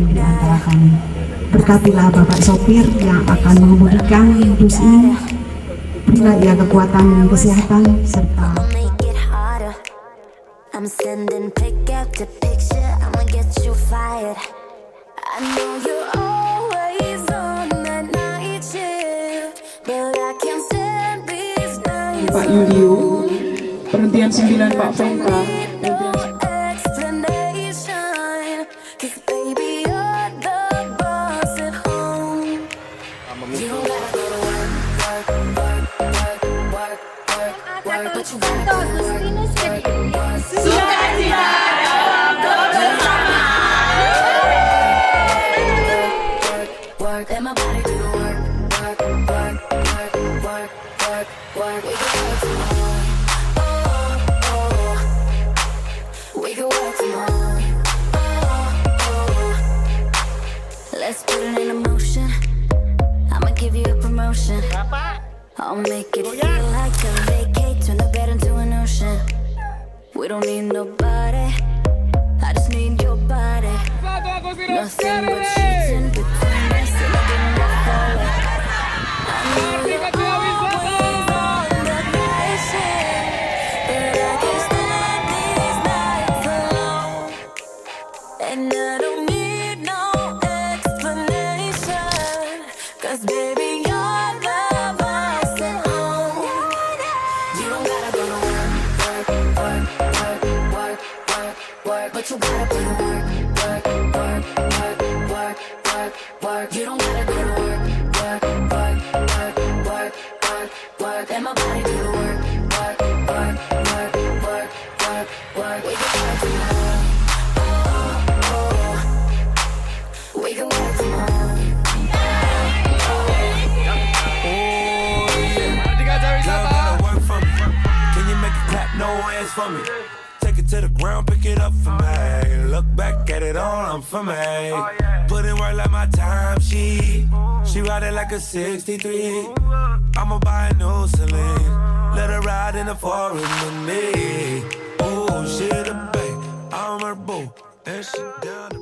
di antara kami. Berkatilah Bapak sopir yang akan mengemudikan bus ini. Berilah dia kekuatan, kesehatan, serta I'm sending pick after picture, I'ma get you fired. I know you're always on that night shift, but I can't stand these nights. Pak Yulio, penghentian 9 Pak Fengka. No explanation, 'cause baby you're the boss at home. You don't gotta go to work, but you gotta go to work. Let my body do the work. We can work from home. We can work from home. Let's put it in motion. I'ma give you a promotion. I'll make it feel like a vacate, turn the bed into an ocean. We don't need nobody, I just need your body. Nothing but cheating between us, and I didn't look forward. I know you're always on the night shift, but I can't stand these nights alone. And I don't need no explanation, 'cause baby you're the boss at home. You don't gotta go to work, but you gotta put in work. You don't gotta go to work. Let my body do the work. We can work from home. We can work from home. Can you make it clap, no hands for me? Take it to the ground, pick it up for me. Look back at it all, I'm for me. Put in work like my time sheet. She ride it like a 63. I'ma buy a new Celine. Let her ride in the forest with me. Oh, she the babe, I'm her boo. And she down the